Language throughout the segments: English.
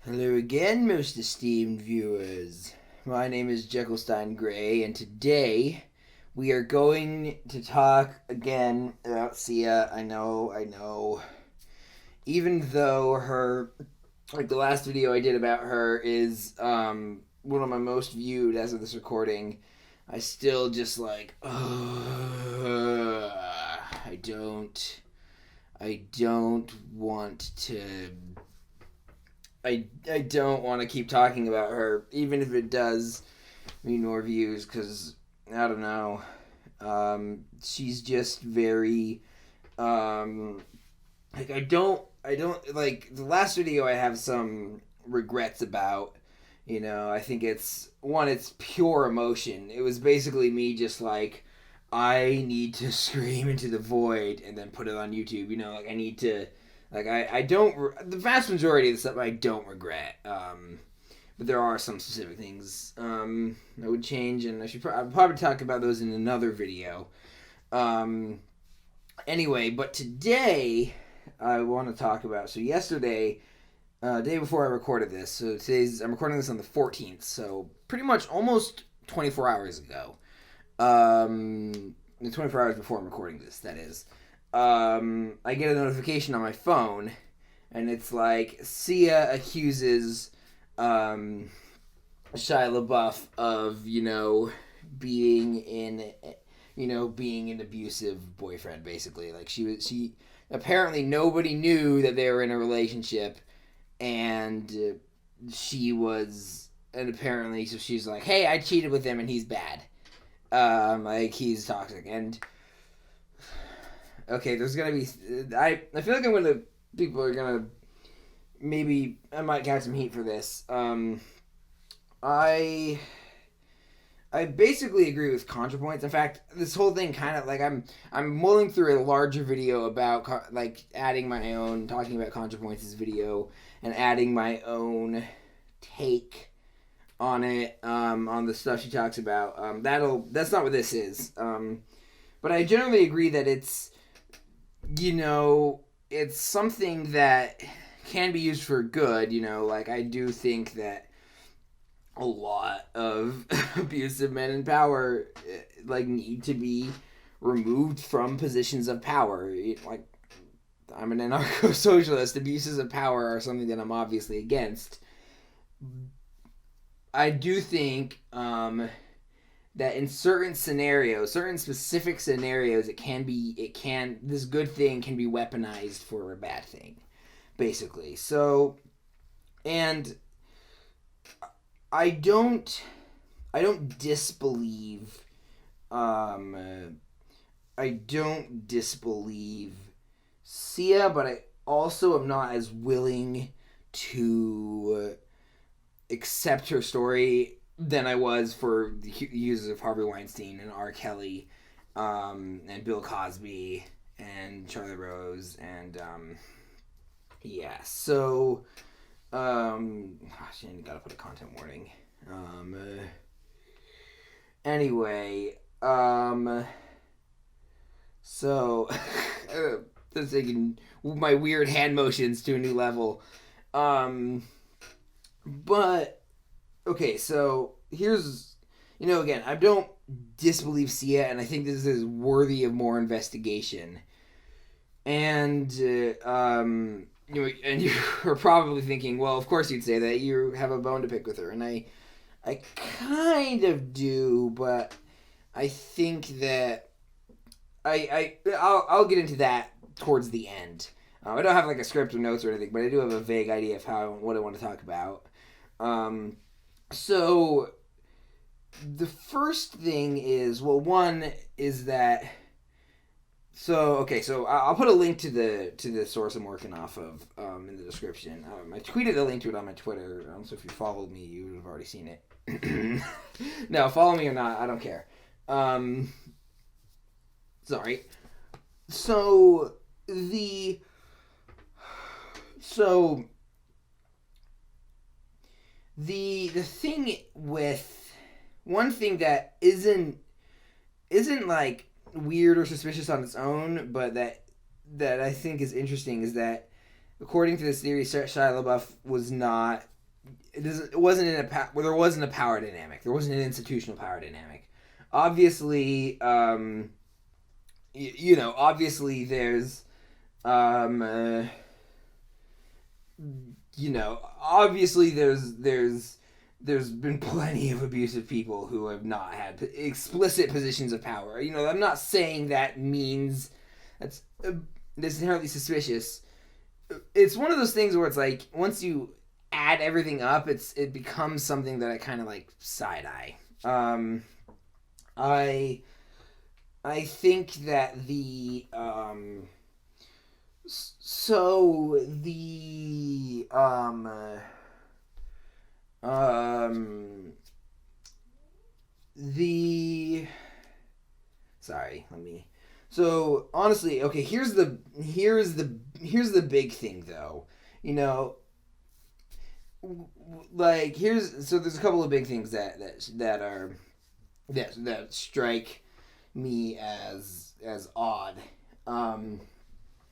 Hello again, most esteemed viewers. My name is Jekyllstein Gray, and today we are going to talk again about Sia. I know. Even though the last video I did about her is one of my most viewed as of this recording, I still just I don't want to. I don't want to keep talking about her, even if it does mean more views, because, I don't know, she's just very, I don't, the last video I have some regrets about, I think it's pure emotion. It was basically me just I need to scream into the void and then put it on YouTube, I need to... I don't... The vast majority of the stuff I don't regret. But there are some specific things I would change, and I'll probably talk about those in another video. Anyway, but today I want to talk about... So yesterday, day before I recorded this, so I'm recording this on the 14th, so pretty much almost 24 hours ago. 24 hours before I'm recording this, that is. I get a notification on my phone, and it's like, Sia accuses Shia LaBoeuf of, being an abusive boyfriend, basically. She apparently nobody knew that they were in a relationship, and apparently, so she's like, hey, I cheated with him and he's bad. He's toxic, and... Okay, there's gonna be... I feel like people are gonna... Maybe I might catch some heat for this. I basically agree with Contrapoints. In fact, this whole thing kind of I'm mulling through a larger video about adding my own, talking about Contrapoints' video and adding my own take on it, on the stuff she talks about. That's not what this is. But I generally agree that it's something that can be used for good, I do think that a lot of abusive men in power, need to be removed from positions of power. I'm an anarcho-socialist. Abuses of power are something that I'm obviously against. I do think, that in certain specific scenarios, this good thing can be weaponized for a bad thing, basically. So, and I don't disbelieve, Sia, but I also am not as willing to accept her story than I was for the users of Harvey Weinstein and R. Kelly, and Bill Cosby and Charlie Rose, and yeah. So, I gotta put a content warning. Anyway, so that's taking my weird hand motions to a new level. But. Okay, so here's, again, I don't disbelieve Sia, and I think this is worthy of more investigation. And, and you're probably thinking, well, of course you'd say that. You have a bone to pick with her, and I kind of do, but I think that I'll get into that towards the end. I don't have a script or notes or anything, but I do have a vague idea of what I want to talk about. So, the first thing is, one is that, so I'll put a link to the source I'm working off of, in the description. I tweeted a link to it on my Twitter, so if you followed me, you would have already seen it. No, follow me or not, I don't care. Sorry. So, the thing with... One thing that isn't weird or suspicious on its own, but that I think is interesting is that, according to this theory, Shia LaBeouf was not it wasn't in where there wasn't a power dynamic. There wasn't an institutional power dynamic. Obviously, obviously there's, obviously there's been plenty of abusive people who have not had explicit positions of power. I'm not saying that means that's inherently suspicious. It's one of those things where it's like once you add everything up, it becomes something that I kind of like side eye. I think that the so honestly, okay, here's the big thing though. There's a couple of big things that strike me as odd.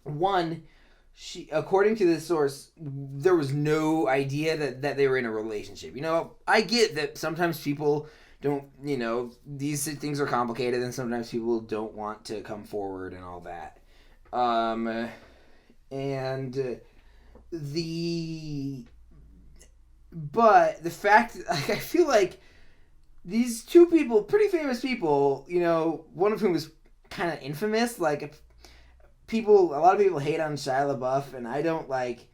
One, according to this source, there was no idea that they were in a relationship. I get that sometimes people don't, these things are complicated and sometimes people don't want to come forward and all that. But the fact, I feel like these two people, pretty famous people, one of whom is kind of infamous, a lot of people hate on Shia LaBeouf, and I don't like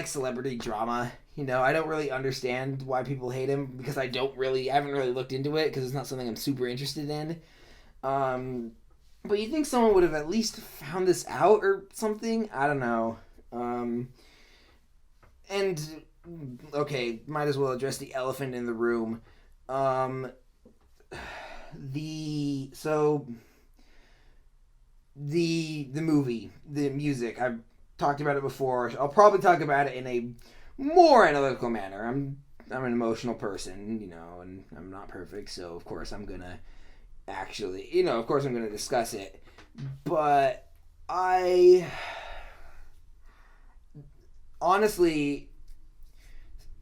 celebrity drama. I don't really understand why people hate him because I haven't really looked into it because it's not something I'm super interested in. But you think someone would have at least found this out or something? I don't know. And okay, might as well address the elephant in the room. The movie, the music, I've talked about it before. I'll probably talk about it in a more analytical manner. I'm an emotional person, and I'm not perfect, so of course I'm gonna discuss it. But I honestly,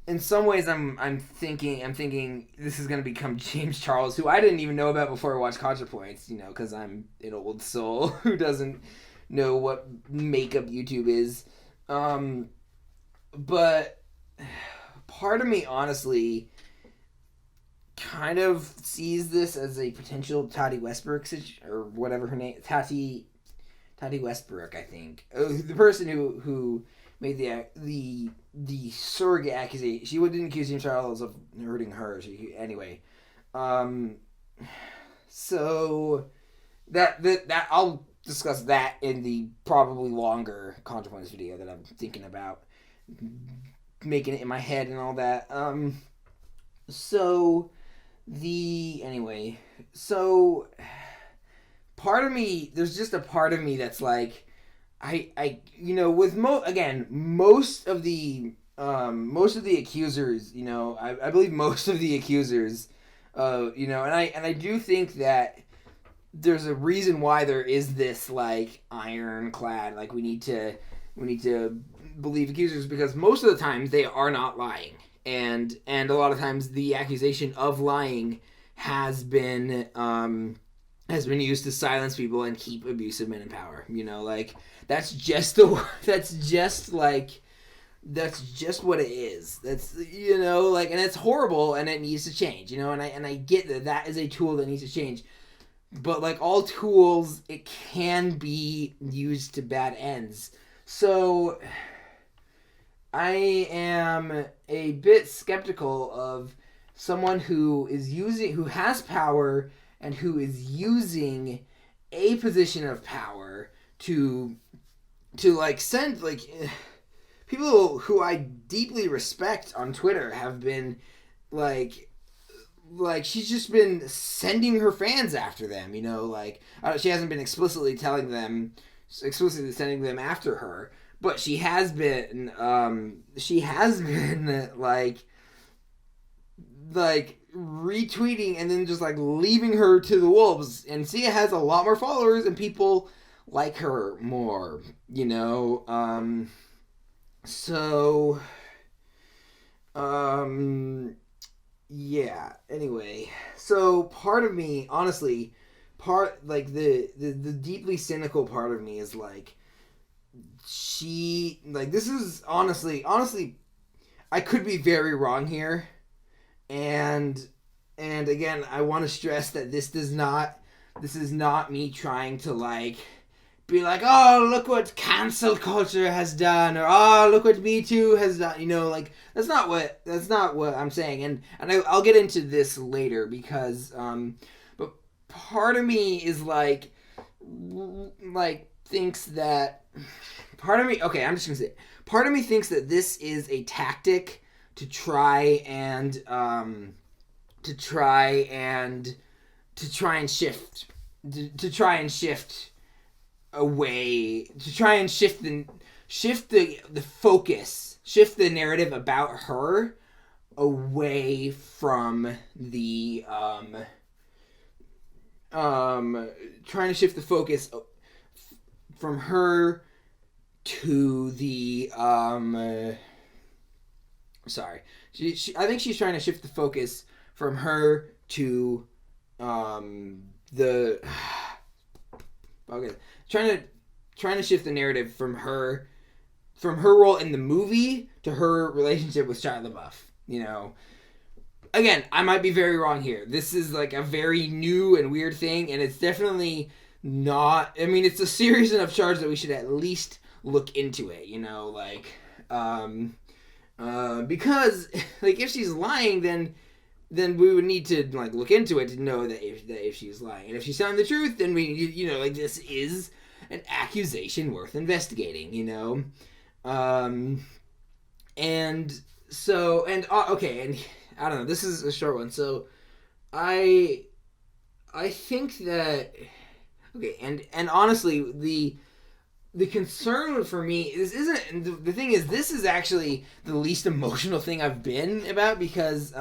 in some ways, I'm thinking this is gonna become James Charles, who I didn't even know about before I watched Contrapoints, because I'm an old soul who doesn't know what makeup YouTube is. But part of me honestly kind of sees this as a potential Tati Westbrook or whatever her name, Tati Westbrook, I think, the person who made the surrogate accusation. She didn't accuse James Charles of hurting her. Anyway, so that I'll discuss that in the probably longer Contrapoints video that I'm thinking about making it in my head and all that. So part of me, there's just a part of me that's like, with most of the accusers, I believe most of the accusers, and I do think that there's a reason why there is this like ironclad, like we need to believe accusers, because most of the times they are not lying, and a lot of times the accusation of lying has been used to silence people and keep abusive men in power. That's just what it is. That's and it's horrible and it needs to change. And I get that is a tool that needs to change. But like all tools, it can be used to bad ends. So I am a bit skeptical of someone who has power and who is using a position of power to send people who I deeply respect on Twitter have been she's just been sending her fans after them, she hasn't been explicitly sending them after her, but she has been retweeting and then just leaving her to the wolves. And Sia has a lot more followers and people like her more, So Yeah. Anyway, so part of me, honestly, the deeply cynical part of me is like, this is honestly, I could be very wrong here, and again, I want to stress that this is not me trying to like be like, oh, look what cancel culture has done, or oh, look what Me Too has done. Like that's not what I'm saying, and I'll get into this later because but part of me is like thinks that part of me. Okay, I'm just gonna say it. Part of me thinks that this is a tactic to try and shift away, to try and shift the focus, shift the narrative about her away from the trying to shift the focus from her to the sorry. I think she's trying to shift the focus from her to the okay, trying to shift the narrative from her role in the movie to her relationship with Shia LaBoeuf. Again, I might be very wrong here. This is like a very new and weird thing, and it's definitely not. I mean, it's a serious enough charge that we should at least look into it. Because like if she's lying, then we would need to like look into it to know that if she's lying, and if she's telling the truth, then we like this is an accusation worth investigating. And so okay, and I don't know. This is a short one, so I think that okay, and honestly the concern for me, this isn't the thing is this is actually the least emotional thing I've been about because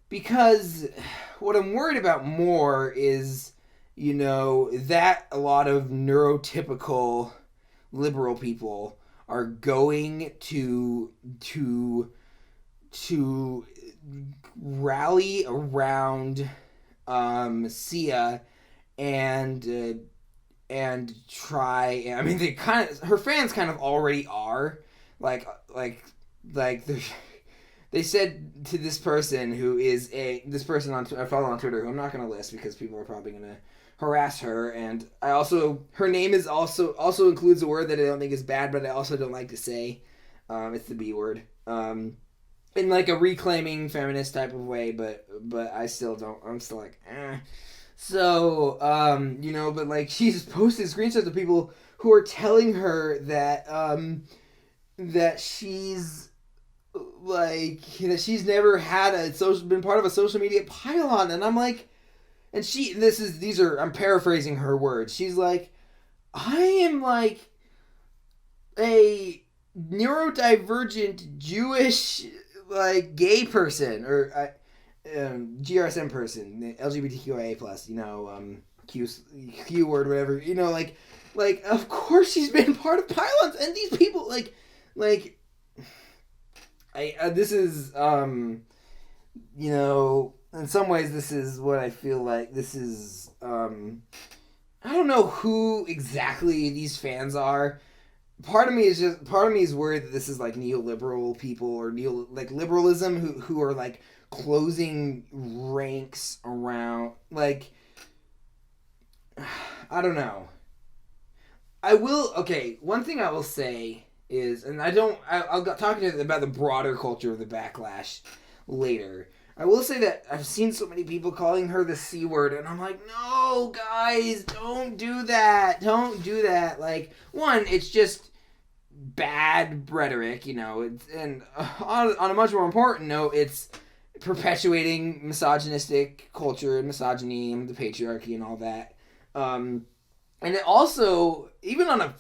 because what I'm worried about more is that a lot of neurotypical liberal people are going to rally around Sia and try. I mean, her fans kind of already are like they said to this person who is this person I follow on Twitter, who I'm not going to list because people are probably going to harass her, and her name is also includes a word that I don't think is bad, but I also don't like to say. It's the B word. In like a reclaiming feminist type of way, but I still don't. I'm still like, eh. So, but like she's posted screenshots of people who are telling her that that she's never been part of a social media pylon, and I'm like, and I'm paraphrasing her words. She's like, I am like a neurodivergent Jewish like gay person or GRSM person, LGBTQIA plus, Q word, whatever, like of course she's been part of pylons, and these people this is in some ways this is what I feel like this is I don't know who exactly these fans are. Part of me is worried that this is like neoliberal people or liberalism who are like closing ranks around like I don't know. One thing I will say is, and I'll talk to you about the broader culture of the backlash later. I will say that I've seen so many people calling her the C word, and I'm like, no, guys, don't do that. Don't do that. Like, one, it's just bad rhetoric, and on a much more important note, it's perpetuating misogynistic culture and misogyny and the patriarchy and all that. And it also, even on a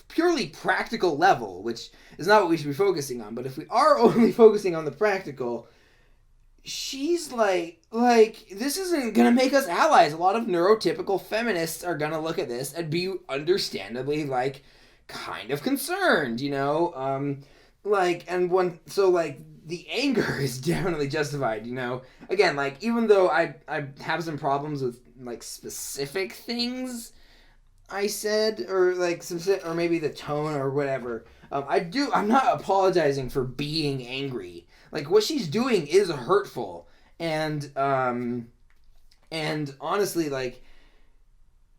purely practical level, which is not what we should be focusing on, but if we are only focusing on the practical, she's like this isn't gonna make us allies. A lot of neurotypical feminists are gonna look at this and be understandably like kind of concerned, you know? The anger is definitely justified, you know? Again, like, even though I have some problems with, like, specific things I said, or, like, or maybe the tone or whatever, I'm not apologizing for being angry. Like, what she's doing is hurtful. And honestly, like,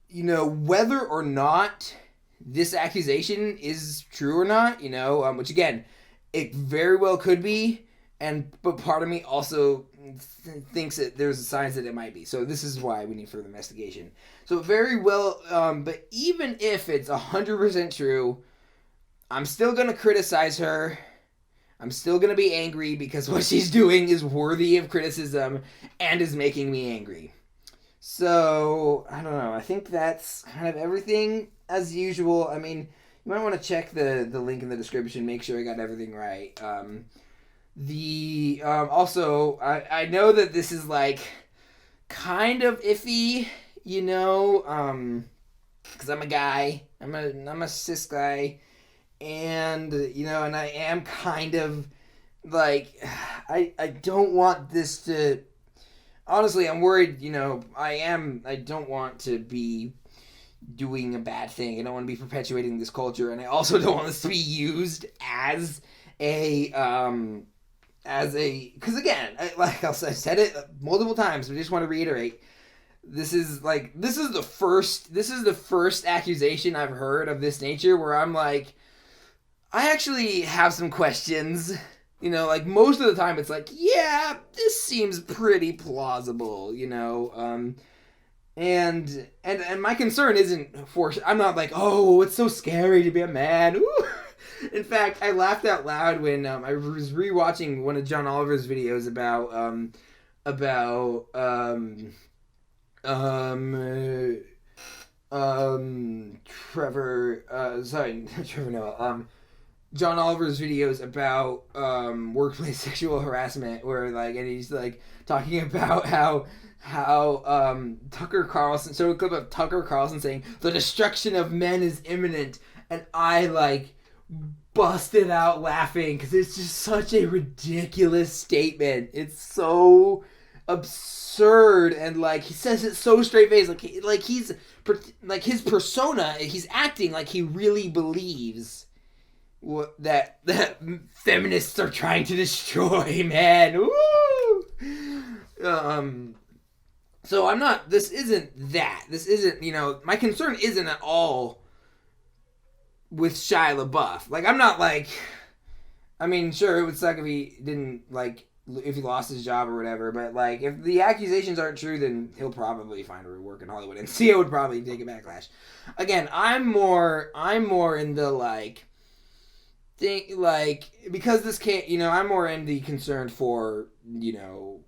you know, whether or not this accusation is true or not, you know, which again, it very well could be, but part of me also thinks that there's signs that it might be. So this is why we need further investigation. So very well, but even if it's 100% true, I'm still gonna criticize her. I'm still gonna be angry because what she's doing is worthy of criticism and is making me angry. So I don't know. I think that's kind of everything as usual. I mean, you might want to check the link in the description, make sure I got everything right. Also, I know that this is like kind of iffy, you know, because I'm a guy, I'm a cis guy, and you know, and I am kind of like, I don't want this to. Honestly, I'm worried. You know, I don't want to be doing a bad thing. I don't want to be perpetuating this culture, and I also don't want this to be used as because again, I've said it multiple times, but I just want to reiterate. This is the first accusation I've heard of this nature where I'm like, I actually have some questions. You know, like, most of the time it's like, yeah, this seems pretty plausible, you know, and my concern isn't I'm not like, oh, it's so scary to be a man. Ooh. In fact, I laughed out loud when I was rewatching one of John Oliver's videos about Trevor Noah, John Oliver's videos about workplace sexual harassment, where like, and he's like talking about how Tucker Carlson, so a clip of Tucker Carlson saying the destruction of men is imminent, and I like busted out laughing because it's just such a ridiculous statement. It's so absurd, and like, he says it so straight face, like he's like, his persona, he's acting like he really believes that feminists are trying to destroy men. Woo! So I'm not. This isn't that. This isn't. You know, my concern isn't at all with Shia LaBeouf. Like, I'm not like. I mean, sure, it would suck if he didn't, like, if he lost his job or whatever. But like, if the accusations aren't true, then he'll probably find a work in Hollywood, and Sia would probably take a backlash. Again, I'm more in the like. Because this can't, you know, I'm more in the concern for, you know,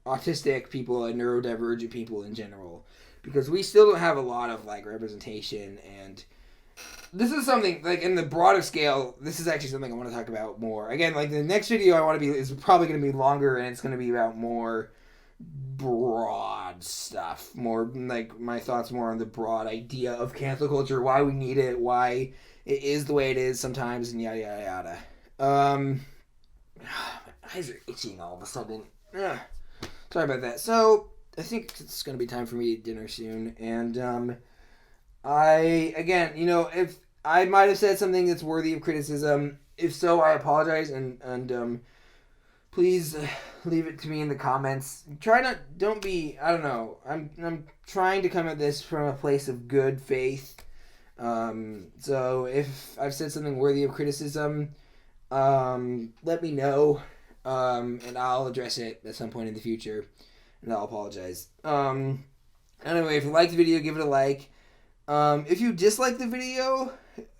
autistic people and neurodivergent people in general, because we still don't have a lot of like representation, and this is something like, in the broader scale, this is actually something I want to talk about more. Again, like, the next video I want to be is probably going to be longer, and it's going to be about more broad stuff, more like my thoughts more on the broad idea of cancel culture, why we need it, why it is the way it is sometimes, and yada yada yada. My eyes are itching all of a sudden. Sorry about that. So I think it's gonna be time for me to eat dinner soon, and again, you know, if I might have said something that's worthy of criticism, if so, I apologize, and please leave it to me in the comments. Don't be, I don't know. I'm trying to come at this from a place of good faith. So if I've said something worthy of criticism, let me know, and I'll address it at some point in the future, and I'll apologize. Anyway, if you like the video, give it a like. If you dislike the video,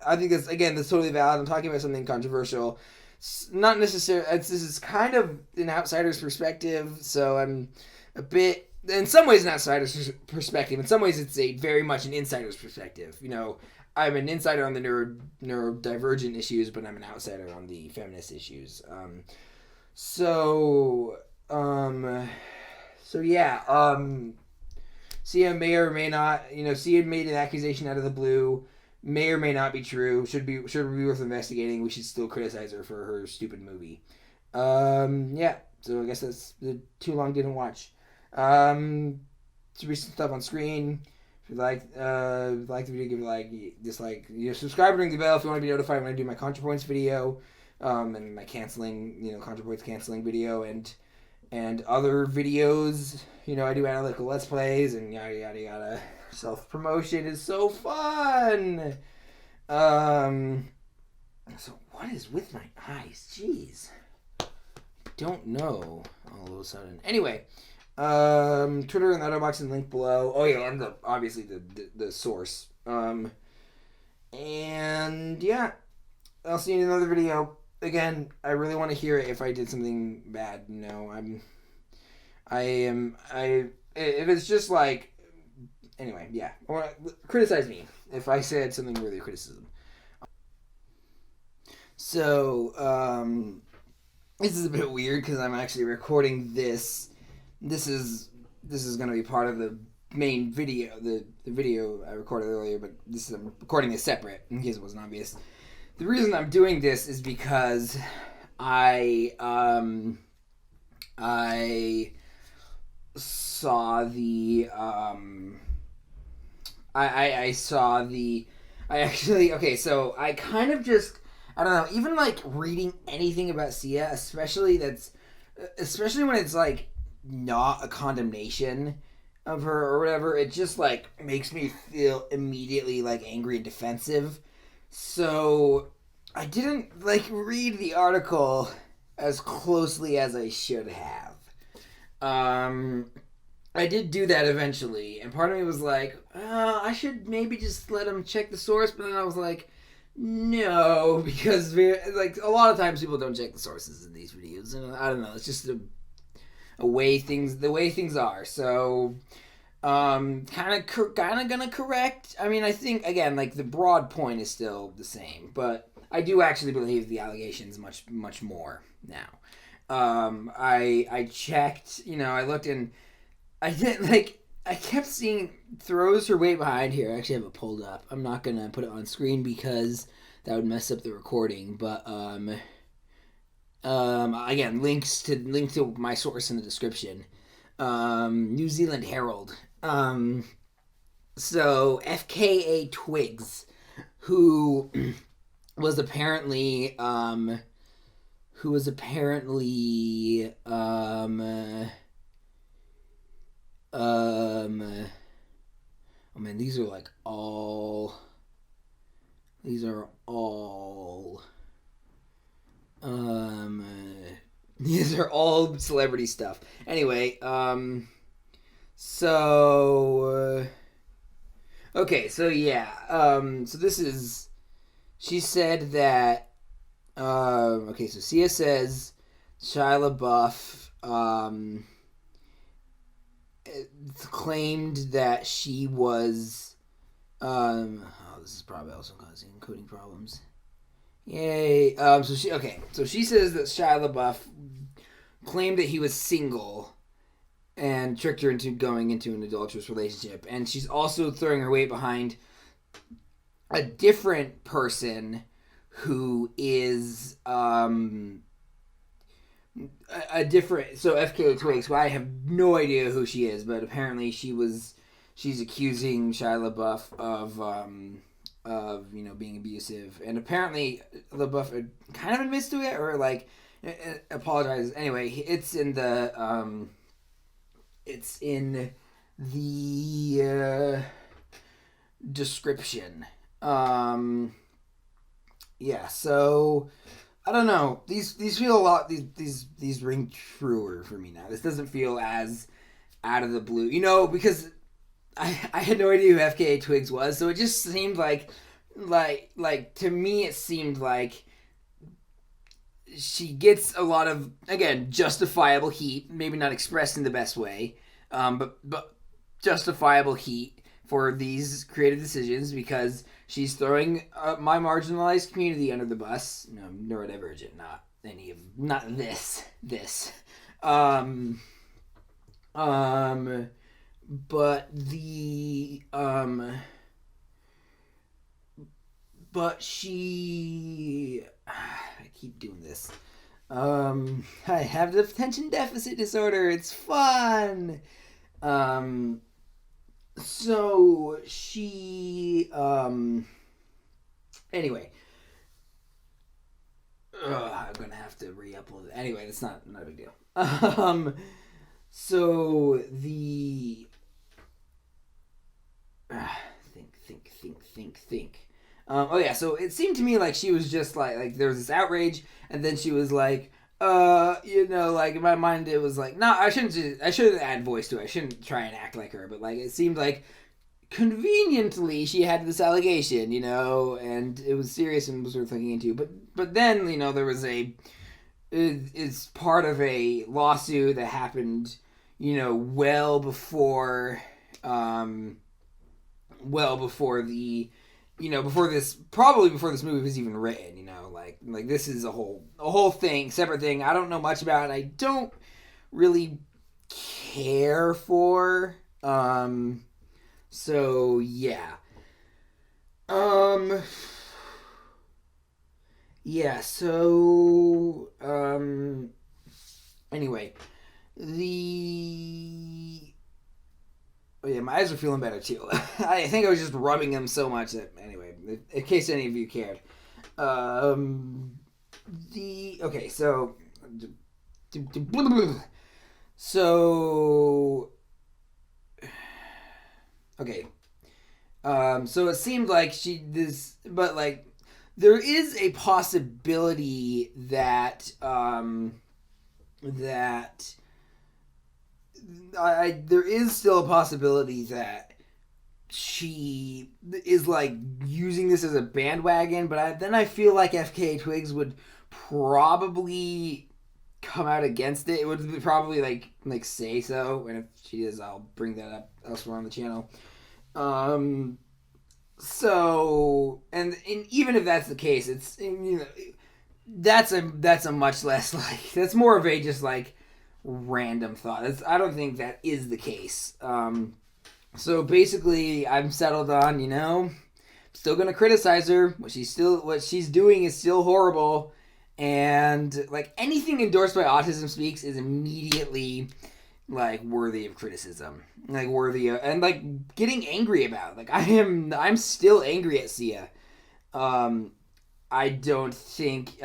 I think that's totally valid. I'm talking about something controversial. It's not necessarily, this is kind of an outsider's perspective, so I'm a bit, in some ways, an outsider's perspective. In some ways, it's very much an insider's perspective. You know, I'm an insider on the neurodivergent issues, but I'm an outsider on the feminist issues. So yeah. Sia may or may not, you know, Sia made an accusation out of the blue. may or may not be true. Should be worth investigating. We should still criticize her for her stupid movie. Yeah. So I guess that's the too long didn't watch. Some recent stuff on screen. If you like the video, give it dislike. Subscribe and ring the bell if you want to be notified when I do my Contrapoints video, and my canceling, Contrapoints canceling video, and other videos. I do analytical let's plays and yada yada yada. Self promotion is so fun. So what is with my eyes? Jeez, don't know all of a sudden. Anyway. Twitter and the Letterboxd link below. Oh yeah, and obviously the source. And yeah, I'll see you in another video. Again, I really want to hear it if I did something bad. If it's just like, anyway, yeah. Or criticize me if I said something worthy of criticism. So, this is a bit weird because I'm actually recording this. This is going to be part of the main video, the video I recorded earlier, but I'm recording this separate in case it wasn't obvious. The reason I'm doing this is because I saw the so I kind of just, I don't know, even like reading anything about Sia, especially when it's like not a condemnation of her or whatever, it just like makes me feel immediately like angry and defensive. So I didn't like read the article as closely as I should have. I did do that eventually, and part of me was like, I should maybe just let him check the source, but then I was like, no, because like a lot of times people don't check the sources in these videos, and I don't know, it's just the way things are. So kind of gonna correct. I mean, I think again, like the broad point is still the same, but I do actually believe the allegations much more now. I checked, I looked, and I didn't I kept seeing throws her weight behind here. I actually have it pulled up. I'm not gonna put it on screen because that would mess up the recording, but again, link to my source in the description. New Zealand Herald. So FKA Twigs, who was apparently oh man, these are all celebrity stuff. Anyway, okay, so yeah, so this is, she said that, okay, so Sia says Shia LaBeouf, claimed that she was, this is probably also causing coding problems. Yay. So she says that Shia LaBeouf claimed that he was single and tricked her into going into an adulterous relationship. And she's also throwing her weight behind a different person who is so FKA Twigs, well, I have no idea who she is, but apparently she's accusing Shia LaBeouf of being abusive, and apparently LaBeouf kind of admits to it or like apologizes. Anyway, it's in the description. Yeah, so I don't know. These feel a lot. These ring truer for me now. This doesn't feel as out of the blue, because I had no idea who FKA Twigs was, so it just seemed like to me it seemed like she gets a lot of, again, justifiable heat, maybe not expressed in the best way, but justifiable heat for these creative decisions because she's throwing my marginalized community under the bus. No, neurodivergent, not this. But but I keep doing this. I have the attention deficit disorder. It's fun. So she, anyway. I'm gonna have to re-upload it. Anyway, it's not a big deal. So the think. Oh yeah, so it seemed to me like she was just like there was this outrage, and then she was like, like in my mind it was like, no, I shouldn't add voice to it. I shouldn't try and act like her, but like it seemed like conveniently she had this allegation, and it was serious and was worth looking into. But then, there was it's part of a lawsuit that happened, well before the, before this movie was even written, like this is a whole thing, separate thing. I don't know much about it. I don't really care for, so yeah. Yeah, so anyway, my eyes are feeling better too. I think I was just rubbing them so much that, anyway, in case any of you cared. So it seemed like there is a possibility that there is still a possibility that she is like using this as a bandwagon, but then I feel like FKA Twigs would probably come out against it. It would probably like say so, and if she is, I'll bring that up elsewhere on the channel. So, and even if that's the case, it's, that's a much less that's more of a just random thought. I don't think that is the case. So basically I'm settled on, still gonna criticize her. What she's doing is still horrible, and anything endorsed by Autism Speaks is immediately worthy of criticism, worthy of, and getting angry about. I'm still angry at Sia. I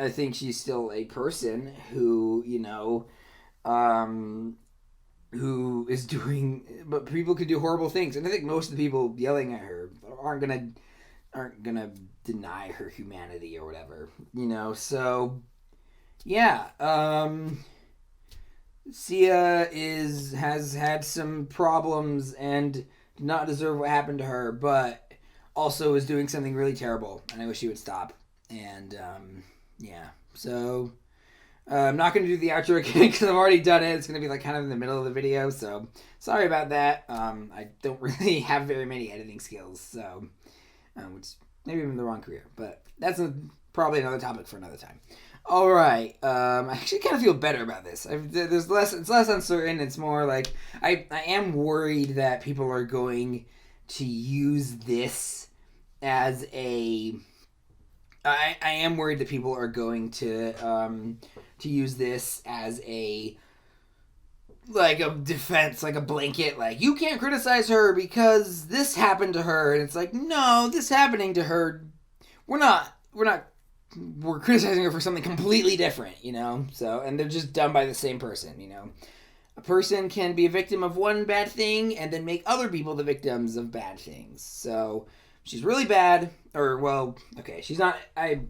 think she's still a person who, who is doing, but people could do horrible things, and I think most of the people yelling at her aren't gonna deny her humanity or whatever, so yeah. Sia has had some problems and did not deserve what happened to her, but also is doing something really terrible, and I wish she would stop. And yeah, so I'm not going to do the outro again because I've already done it. It's going to be kind of in the middle of the video, so sorry about that. I don't really have very many editing skills, so which maybe I'm in the wrong career, but that's probably another topic for another time. All right. I actually kind of feel better about this. It's less uncertain. It's more I am worried that people are going to use this as a. I am worried that people are going to use this as a defense, a blanket, you can't criticize her because this happened to her, and it's no, this happening to her, we're criticizing her for something completely different, so, and they're just done by the same person, a person can be a victim of one bad thing and then make other people the victims of bad things. So she's really bad, she's not, I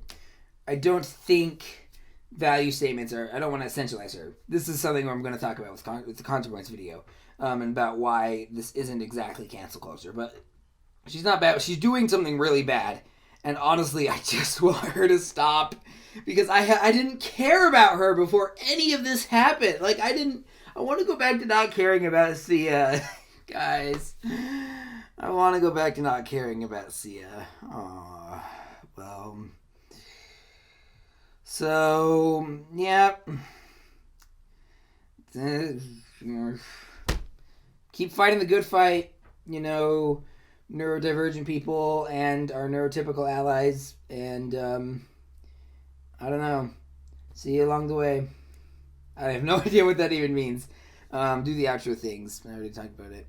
don't think value statements are, I don't want to essentialize her. This is something I'm going to talk about with the Contrapoints video, and about why this isn't exactly cancel culture, but she's not bad. She's doing something really bad. And honestly, I just want her to stop, because I didn't care about her before any of this happened. I want to go back to not caring about Sia, guys. I want to go back to not caring about Sia. Aww. Well. So, yeah. Keep fighting the good fight, neurodivergent people and our neurotypical allies. And I don't know. See you along the way. I have no idea what that even means. Do the outro things. I already talked about it.